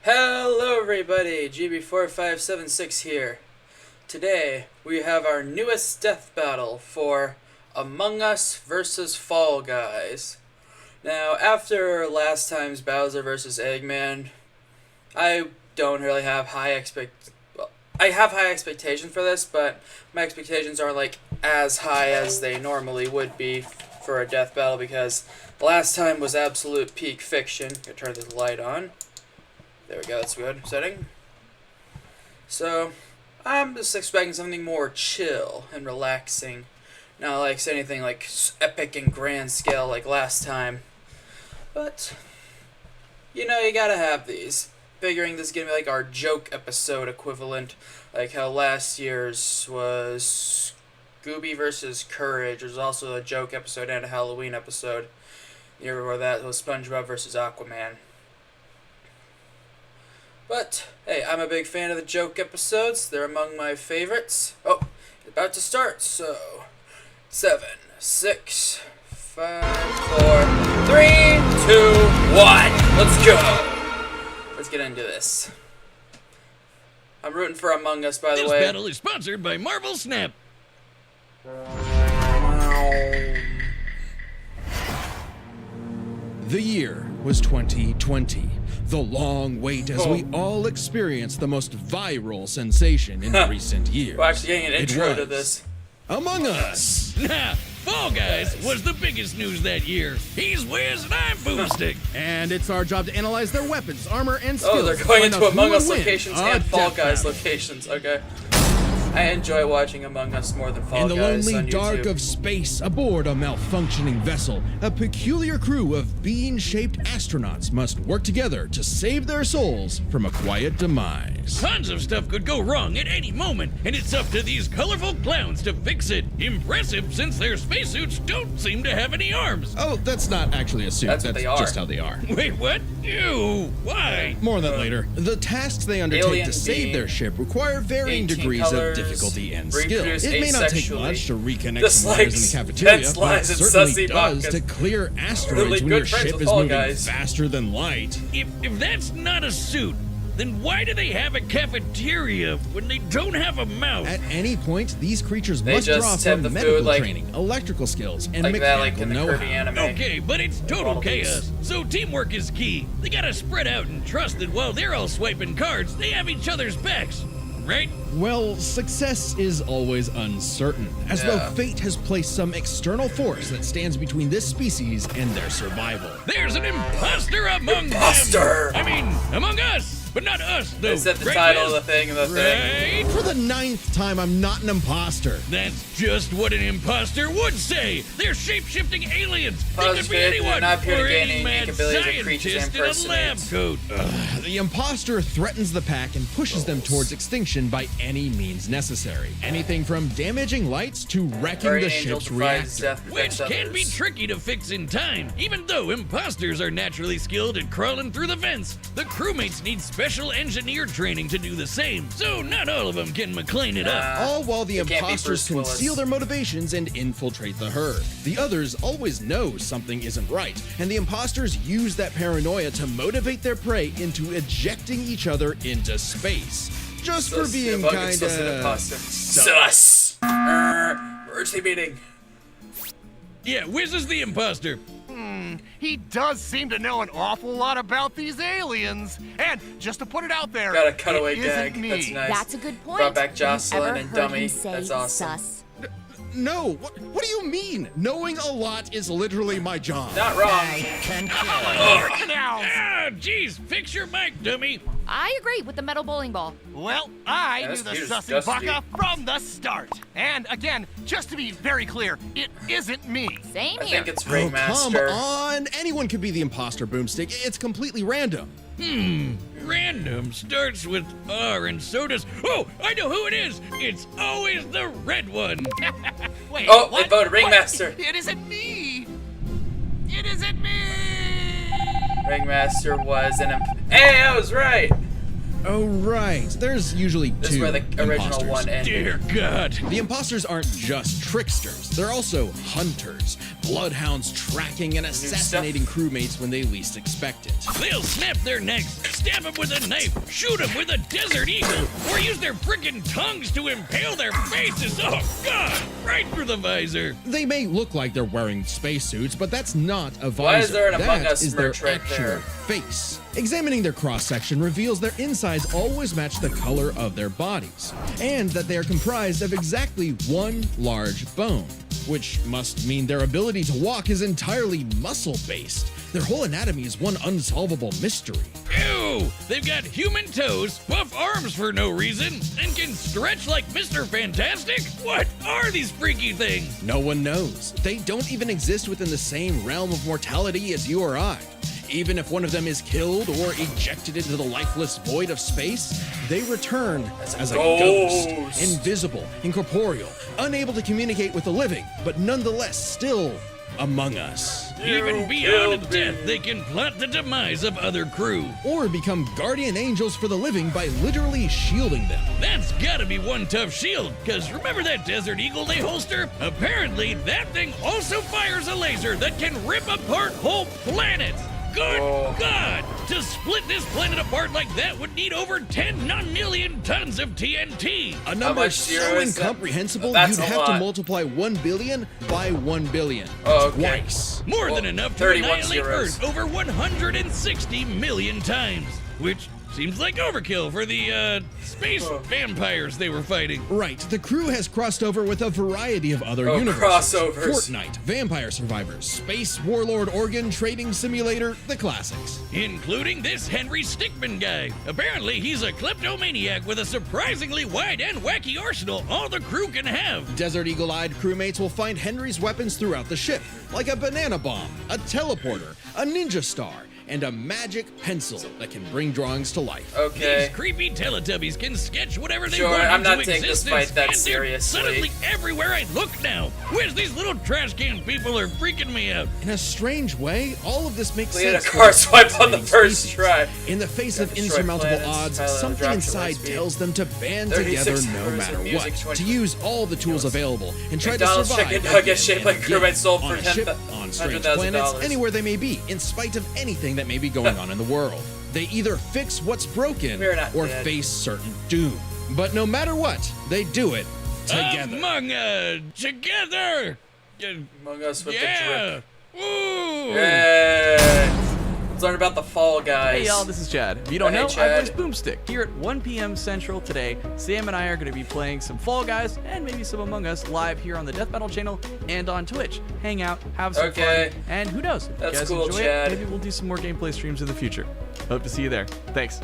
Hello everybody, GB4576 here. Today we have our newest death battle for Among Us versus Fall Guys. Now, after last time's Bowser versus Eggman, I don't really have I have high expectations for this, but my expectations aren't like as high as they normally would be for a death battle because the last time was absolute peak fiction. I'm gonna turn this light on. There we go, that's good setting. So, I'm just expecting something more chill and relaxing. Not like anything like epic and grand scale like last time. But, you know, you gotta have these. Figuring this is gonna be like our joke episode equivalent. Like how last year's was Scooby versus Courage. There's also a joke episode and a Halloween episode. The year before that was SpongeBob versus Aquaman. But, hey, I'm a big fan of the joke episodes. They're among my favorites. Oh, it's about to start, so 7, 6, 5, 4, 3, 2, 1. Let's go. Let's get into this. I'm rooting for Among Us, by the way. This battle is sponsored by Marvel Snap. The year was 2020. The long wait as we all experienced the most viral sensation in recent years. We're actually getting an intro to this. Among Us. Nah, Fall Guys was the biggest news that year. He's Wiz and I'm Boomstick. And it's our job to analyze their weapons, armor, and skills. Oh, they're going to find into out who Among will Us win locations a and Fall death Guys battle. locations. Okay. I enjoy watching Among Us more than Fall In the Guys lonely on dark YouTube. of space, aboard a malfunctioning vessel, a peculiar crew of bean-shaped astronauts must work together to save their souls from a quiet demise. Tons of stuff could go wrong at any moment, and it's up to these colorful clowns to fix it. Impressive, since their spacesuits don't seem to have any arms. Oh, that's not actually a suit. That's what they are. just how they are. Wait, what? Ew, why? More on that later. The tasks they undertake Alien to save being, their ship require varying 18 degrees colors, of difficulty and skill. reproduce It may not take asexually, much to reconnect dislikes some wires in the cafeteria, dense but it lines and certainly sussy does vodkas. to clear asteroids Really when good your friends ship with is Fall moving Guys. faster than light. If that's not a suit, then why do they have a cafeteria when they don't have a mouth? At any point, these creatures They must just draw have from the food medical like- training, electrical skills, and like that, like mechanical in the know-how. Kirby anime. Okay, but it's total All these. chaos. So teamwork is key. They gotta spread out and trust that while they're all swiping cards, they have each other's backs. Right? Well, success is always uncertain, as though Yeah. fate has placed some external force that stands between this species and their survival. There's an imposter among Imposter! them. I mean, among us, but not us, though. They said the Right, title of Liz? the thing and the thing. Right? For the 9th time, I'm not an imposter. That's just what an imposter would say. They're shape-shifting aliens. They Positive could be faith, anyone. they're not pure or to any gaining mad abilities of creatures scientist in a lab impersonate. coat. The imposter threatens the pack and pushes them towards extinction by any means necessary. Anything from damaging lights to wrecking Guardian the Angel ship's provides reactor. death Which protects can be others. tricky to fix in time, even though imposters are naturally skilled at crawling through the vents. The crewmates need special engineer training to do the same, so not all of them can McLean it up. All while the It can't be imposters Bruce Willis. conceal their motivations and infiltrate the herd. The others always know something isn't right, and the imposters use that paranoia to motivate their prey into ejecting each other into space. Just for Sus, being yeah, fucking sus and kinda... imposter. Sus! Emergency meeting. Yeah, Wiz is the imposter. He does seem to know an awful lot about these aliens. And just to put it out there, Got a cutaway it gag. isn't me. That's nice. That's a good point. Brought back Have you Jocelyn ever and heard Dummy. him say That's awesome. sus? No, what do you mean? Knowing a lot is literally my job. Not wrong. Now, Ah, jeez, fix your mic, dummy. I agree with the metal bowling ball. well, I That's knew the cute as sussy dusty. baka from the start. And again, just to be very clear, it isn't me. Same I here. think it's Oh, come Ringmaster. on! Anyone could be the imposter, Boomstick. It's completely random. Random starts with R and so does. Oh, I know who it is. It's always the red one. Wait, Oh, they what? voted What? Ringmaster. It isn't me. It isn't me. Ringmaster was an Hey, I was right! Oh, right. There's usually This two is where the original imposters. one ended. Dear God. The imposters aren't just tricksters, they're also hunters, bloodhounds tracking and assassinating crewmates when they least expect it. They'll snap their necks, stab him with a knife, shoot him with a Desert Eagle, or use their frickin' tongues to impale their faces. Oh, God! Right through the visor. They may look like they're wearing spacesuits, but that's not a visor. Why is there an Among That Us is their merch right actual there? face. Examining their cross-section reveals their insides always match the color of their bodies, and that they are comprised of exactly one large bone, which must mean their ability to walk is entirely muscle-based. Their whole anatomy is one unsolvable mystery. Ew! They've got human toes, buff arms for no reason, and can stretch like Mr. Fantastic? What are these freaky things? No one knows. They don't even exist within the same realm of mortality as you or I. Even if one of them is killed or ejected into the lifeless void of space, they return as a ghost, invisible, incorporeal, unable to communicate with the living, but nonetheless still among us. Even beyond death, they can plot the demise of other crew. Or become guardian angels for the living by literally shielding them. That's gotta be one tough shield, cause remember that Desert Eagle they holster? Apparently, that thing also fires a laser that can rip apart whole planets. Good God! To split this planet apart like that would need over 10 non-million tons of TNT. A number much so zero is that? incomprehensible That's you'd a have to lot. multiply 1 billion by 1 billion. Oh, okay. Twice. More Well, than enough to 31 annihilate zeros. Earth over 160 million times, which seems like overkill for the space vampires they were fighting. Right, the crew has crossed over with a variety of other Oh, universes. crossovers. Fortnite, Vampire Survivors, Space Warlord Organ Trading Simulator, the classics. Including this Henry Stickmin guy. Apparently, he's a kleptomaniac with a surprisingly wide and wacky arsenal all the crew can have. Desert Eagle-eyed crewmates will find Henry's weapons throughout the ship, like a banana bomb, a teleporter, a ninja star, and a magic pencil that can bring drawings to life. Okay. These creepy Teletubbies can sketch whatever they Sure, want I'm into not taking this existence, fight that and they're seriously. suddenly everywhere I look now. Where's these little trash can people are freaking me out? In a strange way, all of this makes We had a sense. for car the swipe on the fighting first species. try. In the face of Destroy insurmountable planets, odds, Tyler, something drop your inside speed. tells them to band 36 together no hours of matter music, what, 20 to use all the tools available and try McDonald's to survive chicken again nugget shaped and like again, crewmates sold on for a ship, $10,000. on strange planets, anywhere they may be, in spite of anything that may be going on in the world. They either fix what's broken We're not or dead. face certain doom. But no matter what, they do it together. Among us, together. Among Us with the Yeah. drip. Ooh. Yay. Let's learn about the Fall Guys. Hey y'all, this is Chad. If you don't Hey, know, Chad. I voice Boomstick. Here at 1 p.m. Central today, Sam and I are going to be playing some Fall Guys and maybe some Among Us live here on the Death Battle channel and on Twitch. Hang out, have some Okay. fun, and who knows? If That's you guys cool, enjoy Chad. it, maybe we'll do some more gameplay streams in the future. Hope to see you there. Thanks.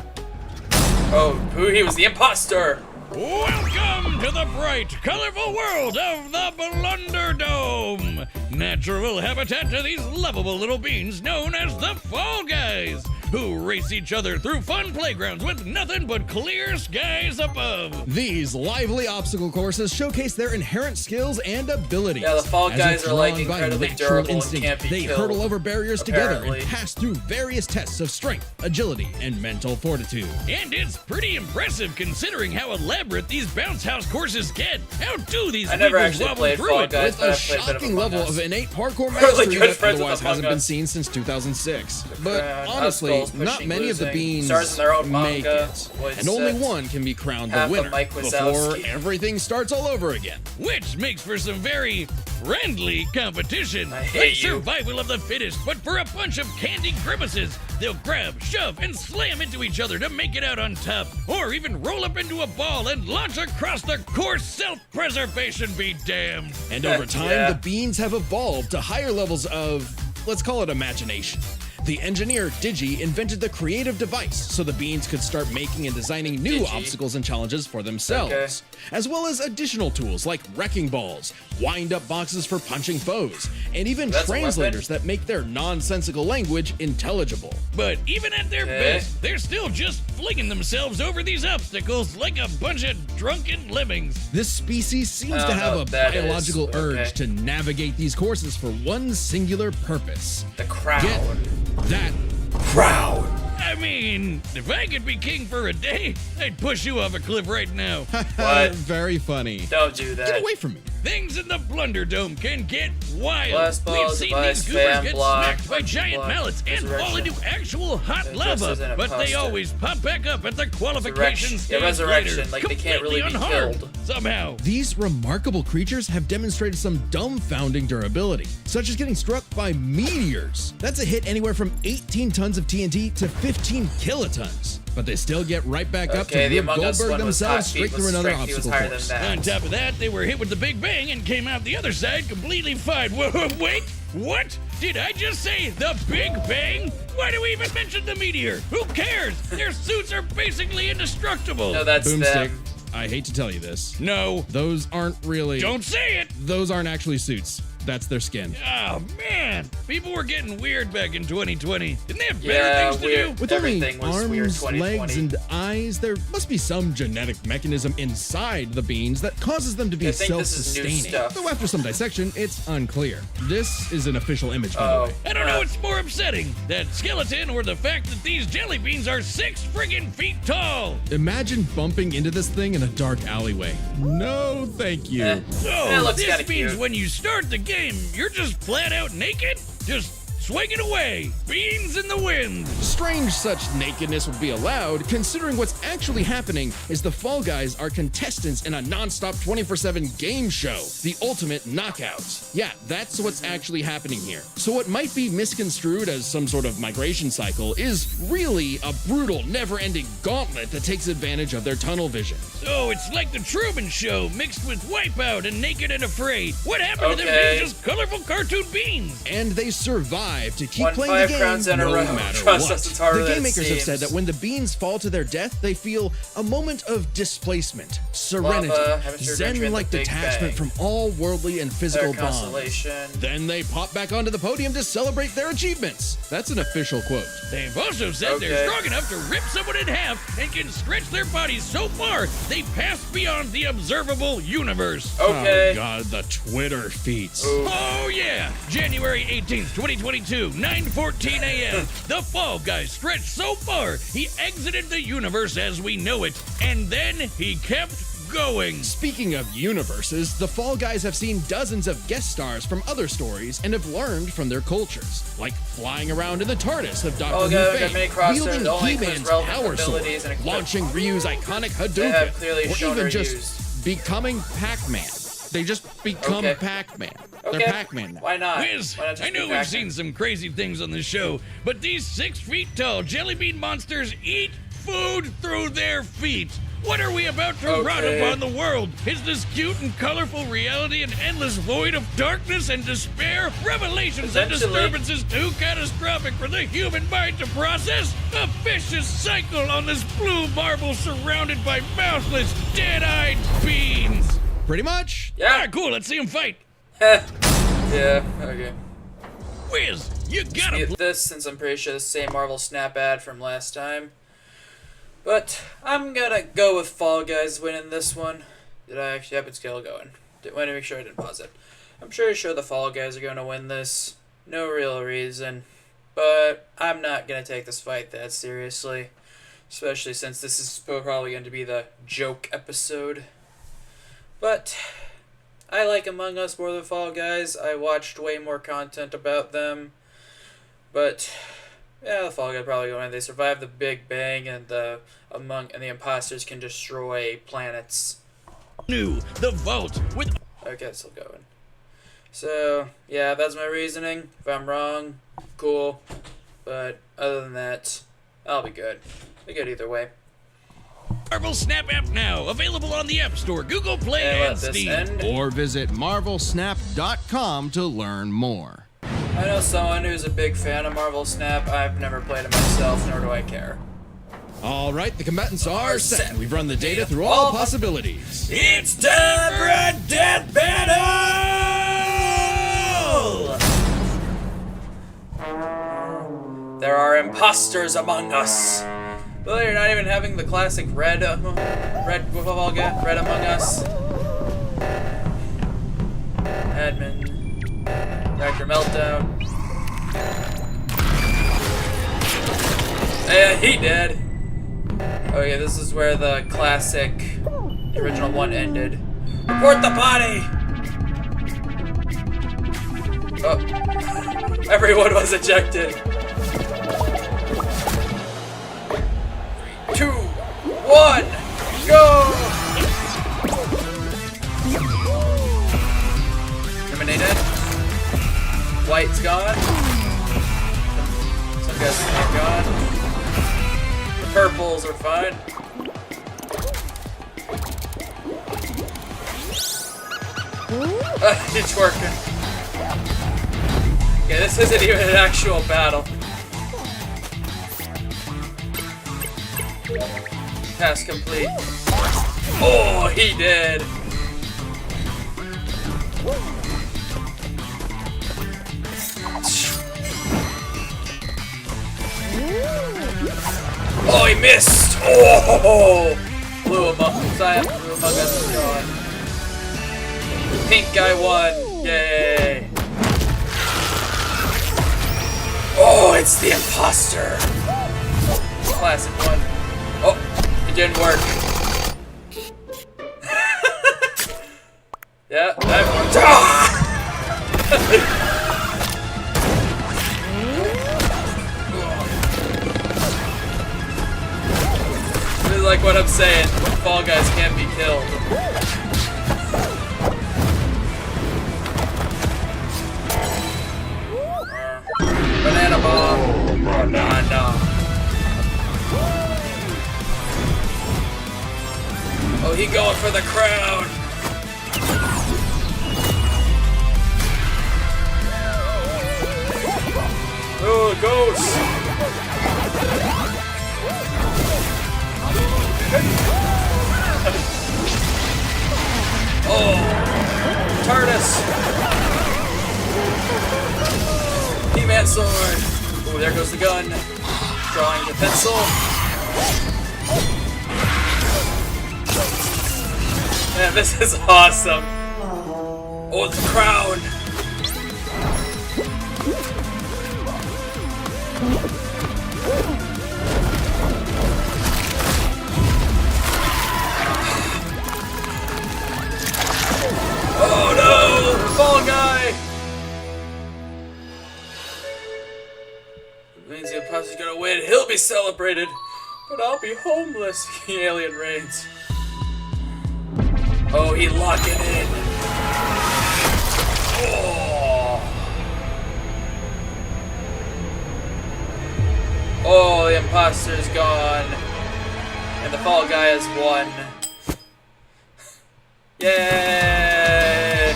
Oh, he was the imposter. Welcome to the bright, colorful world of the Blunderdome, natural habitat to these lovable little beings known as the Fall Guys, who race each other through fun playgrounds with nothing but clear skies above. These lively obstacle courses showcase their inherent skills and abilities. Yeah, the Fall As Guys if are, like, drawn by incredibly natural durable and instinct, can't be they killed, hurdle over barriers together apparently. and pass through various tests of strength, agility, and mental fortitude. And it's pretty impressive considering how elaborate these bounce house courses get. How do these I never weebles actually wobble played through Fall it? Guys, With but a I played a bit of shocking Among level Us. of innate parkour Really mastery good that friends with otherwise Among hasn't been Us. seen since 2006. But Crown, honestly, Oscars, not pushing, many of the losing, beans stars in their own make manga, it. voice And only set. one can be crowned the Half of winner Mike before Wazowski. everything starts all over again. Which makes for some very friendly competition. I hate Like you. survival of the fittest, but for a bunch of candy grimaces. They'll grab, shove, and slam into each other to make it out on top. Or even roll up into a ball and launch across the course. Self-preservation be damned. And over time, Yeah. the beans have evolved to higher levels of, let's call it imagination. The engineer, Digi, invented the creative device so the beans could start making and designing new Digi. obstacles and challenges for themselves, as well as additional tools like wrecking balls, wind-up boxes for punching foes, and even That's a weapon? translators that make their nonsensical language intelligible. But even at their Okay. best, they're still just flinging themselves over these obstacles like a bunch of drunken lemmings. This species seems I to don't know have a what that is. biological urge Okay. to navigate these courses for one singular purpose. The crowd. Get that crowd. I mean, if I could be king for a day, I'd push you off a cliff right now. What? Very funny. Don't do that. Get away from me. things in the Blunder Dome can get wild. Blast We've balls, seen device, these goobers fan, get block, smacked by punching giant block, mallets and fall resurrection. into actual hot Just lava, as an but they imposter. always pop back up at the qualification stage Resurrection, later, like they can't really be completely unharmed killed. somehow. These remarkable creatures have demonstrated some dumbfounding durability, such as getting struck by meteors. That's a hit anywhere from 18 tons of TNT to 15 kilotons. But they still get right back up Okay, to the rip Among Us Goldberg one was themselves hot straight feet, through was another strength, he was obstacle higher than course. that. On top of that, they were hit with the Big Bang and came out the other side completely fine. Wait, what? Did I just say the Big Bang? Why do we even mention the meteor? Who cares? Their suits are basically indestructible. No, that's Boomstick, them. I hate to tell you this. No, Those aren't really. don't say it. Those aren't actually suits. That's their skin. Oh man, people were getting weird back in 2020. Didn't they have better Yeah, things to weird. do? With only Everything was weird arms, 2020. legs, and eyes, there must be some genetic mechanism inside the beans that causes them to be I think this is new self-sustaining. stuff. Though after some dissection, it's unclear. This is an official image, by the Oh. way. I don't know what's more upsetting, that skeleton or the fact that these jelly beans are 6 friggin' feet tall. Imagine bumping into this thing in a dark alleyway. No, thank you. Eh. So, That looks this kinda means cute. when you start the game, you're just flat out naked? Just swinging away, beans in the wind. Strange such nakedness would be allowed, considering what's actually happening is the Fall Guys are contestants in a non-stop 24/7 game show, the Ultimate Knockout. Yeah, that's what's actually happening here. So what might be misconstrued as some sort of migration cycle is really a brutal, never-ending gauntlet that takes advantage of their tunnel vision. So it's like the Truman Show mixed with Wipeout and Naked and Afraid. What happened to them Okay. being just colorful cartoon beans? And they survive to keep Won playing 5 the game crowns in a no row. matter Trust what. us, it's harder The than game it makers have said seems. that when the beans fall to their death, they feel a moment of displacement, serenity, Lava, haven't you adventured in the zen-like Big detachment Bang? from all worldly and Their physical bonds. constellation. Then they pop back onto the podium to celebrate their achievements. That's an official quote. They've also said they're Okay. strong enough to rip someone in half and can stretch their bodies so far they pass beyond the observable universe. Okay. Oh god, the Twitter feeds. Oh yeah! January 18th, 2022, 9:14 a.m. The Fall Guy stretched so far, he exited the universe as we know it, and then he kept going. Speaking of universes, the Fall Guys have seen dozens of guest stars from other stories and have learned from their cultures, like flying around in the TARDIS of Doctor Oh, Who God, fame, many crossovers wielding only He-Man's includes relevant power sword, abilities and equip- launching Ryu's iconic have Hadouken, clearly or shown even or just used. becoming Pac-Man. They just become Okay. Pac-Man. Okay. They're Pac-Man now. Why not? Wiz, Why not just I know be we've Pac-Man? seen some crazy things on the show, but these 6 feet tall jelly bean monsters eat food through their feet. What are we about to run Okay. upon the world? Is this cute and colorful reality an endless void of darkness and despair? Revelations and Potentially. disturbances too catastrophic for the human mind to process? A vicious cycle on this blue marble surrounded by mouthless, dead-eyed beans. Pretty much. Yeah. Ah, cool, let's see them fight. Yeah, okay. Wiz, you gotta Skip this since I'm pretty sure the same Marvel Snap ad from last time. But I'm gonna go with Fall Guys winning this one. Did I actually? Yep, it's still going. Want to make sure I didn't pause it. I'm pretty sure the Fall Guys are gonna win this. No real reason. But I'm not gonna take this fight that seriously. Especially since this is probably going to be the joke episode. But I like Among Us more than Fall Guys. I watched way more content about them. But yeah, the Fall Guys probably going. They survive the Big Bang, and the imposters can destroy planets. new the vault with Okay, it's still going. So yeah, that's my reasoning. If I'm wrong, cool. But other than that, I'll be good. Be good either way. Marvel Snap app now, available on the App Store, Google Play, And and let this Steam. end. Or visit marvelsnap.com to learn more. I know someone who's a big fan of Marvel Snap. I've never played it myself, nor do I care. All right, the combatants are set. We've run the data through All all possibilities. It's time for a death battle! There are imposters among us. Well, you're not even having the classic red Among Us. Admin. Reactor Meltdown. Yeah, he dead. Okay, this is where the classic, the original one ended. Report the body! Oh. Everyone was ejected. 2, 1, go! Eliminated. White's gone. Some guys are gone. The purples are fine. It's working. Okay, this isn't even an actual battle. Task complete. Oh, he did. Oh, he missed. Oh, blew him up. Blew him up as he's gone. Pink guy won. Yay. Oh, it's the imposter. Classic one. Oh, it didn't work. Yeah, that worked. Ah! This is like what I'm saying. Fall Guys can't be killed. Banana bomb. Banana. Oh, he going for the crown. Oh, ghost. Oh, TARDIS. He-Man sword. Oh, there goes the gun. Drawing the pencil. Man, this is awesome. Oh, it's the crown. Oh no, the Fall Guy. It means the imposter's gonna win. He'll be celebrated, but I'll be homeless. The alien reigns. Oh, he locked it in. Oh. Oh, the imposter's gone. And the Fall Guy has won. Yay!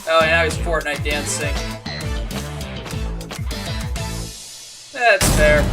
Oh, now he's Fortnite dancing. That's fair.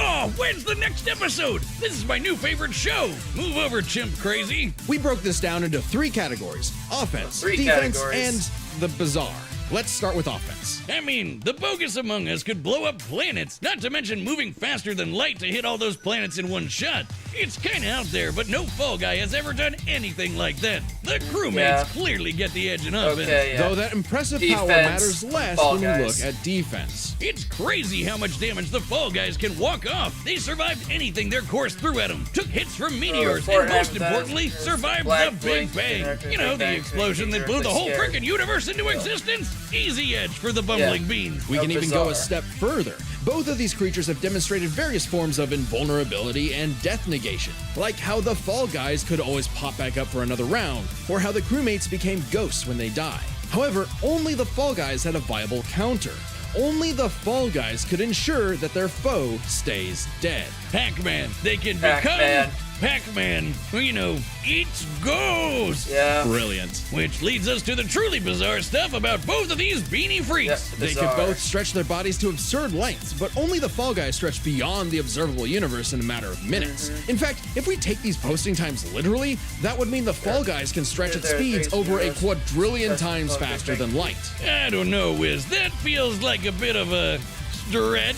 Oh, when's the next episode? This is my new favorite show. Move over, Chimp Crazy. We broke this down into 3 categories: offense, Three defense, categories. and the bizarre. Let's start with offense. I mean, the bogus Among Us could blow up planets, not to mention moving faster than light to hit all those planets in one shot. It's kinda out there, but no Fall Guy has ever done anything like that. The crewmates Yeah. clearly get the edge in offense. Okay, yeah. Though that impressive power Defense, matters less Fall when we Guys. look at defense. It's crazy how much damage the Fall Guys can walk off. They survived anything their course threw at them, took hits from meteors, Fortnite and most does importantly, is survived Black the Blink, Big Bang. American You know, Big the Bang, explosion that blew the whole scared. frickin' universe into existence. Easy edge for the bumbling beans. We How can even go a bizarre. step further. Both of these creatures have demonstrated various forms of invulnerability and death negation, like how the Fall Guys could always pop back up for another round, or how the crewmates became ghosts when they die. However, only the Fall Guys had a viable counter. Only the Fall Guys could ensure that their foe stays dead. Pac-Man. They can Pac-Man. become Pac-Man, who, you know, eats ghosts. Yeah. Brilliant. Which leads us to the truly bizarre stuff about both of these beanie freaks. Yeah, They bizarre. could both stretch their bodies to absurd lengths, but only the Fall Guys stretch beyond the observable universe in a matter of minutes. In fact, if we take these posting times literally, that would mean the Fall Guys can stretch at They're speeds things over a universe. quadrillion That's times what faster they than light. I don't know, Wiz. That feels like a bit of a stretch.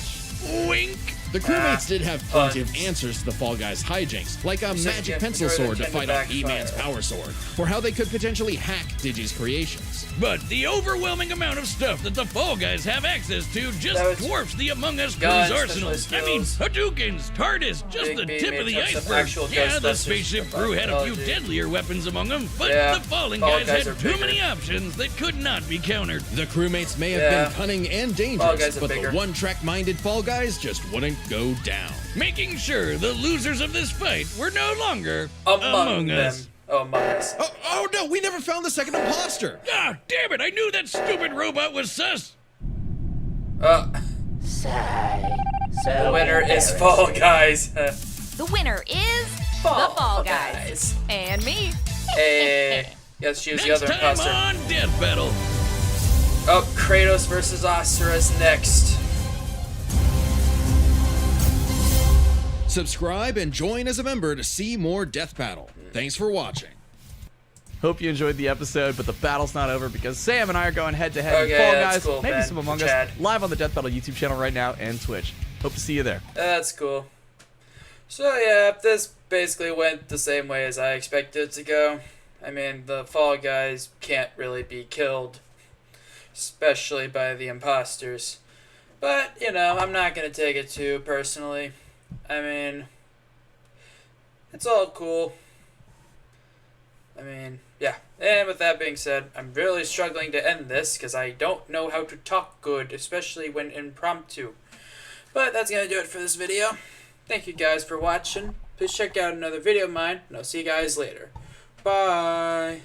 Wink. The crewmates did have plenty of answers to the Fall Guys hijinks, like a magic pencil sword to fight off He-Man's power sword, or how they could potentially hack Digi's creations. But the overwhelming amount of stuff that the Fall Guys have access to just dwarfs the Among Us crew's arsenal. I mean, Hadoukens, TARDIS, just the tip of the iceberg. Yeah, the spaceship crew had a few deadlier weapons among them, but the Fallen Guys had too many options that could not be countered. The crewmates may have been cunning and dangerous, but the one-track-minded Fall Guys just wouldn't go down. Making sure the losers of this fight were no longer Among Us. Among Us. Oh no, we never found the second imposter! Ah, damn it, I knew that stupid robot was sus. The winner is Fall Guys. The winner is the Fall Guys. And me. Hey. Yes, she was the Next other time imposter. on Death Battle. Oh, Kratos versus Asura is next. Subscribe and join as a member to see more Death Battle. Thanks for watching. Hope you enjoyed the episode, but the battle's not over because Sam and I are going head to head Okay, in Fall that's Guys, cool, maybe Ben. some Among Chad. Us, live on the Death Battle YouTube channel right now and Twitch. Hope to see you there. That's cool. So yeah, this basically went the same way as I expected it to go. I mean, the Fall Guys can't really be killed, especially by the imposters. But, you know, I'm not going to take it too personally. I mean, it's all cool. I mean, yeah. And with that being said, I'm really struggling to end this because I don't know how to talk good, especially when impromptu. But that's going to do it for this video. Thank you guys for watching. Please check out another video of mine, and I'll see you guys later. Bye.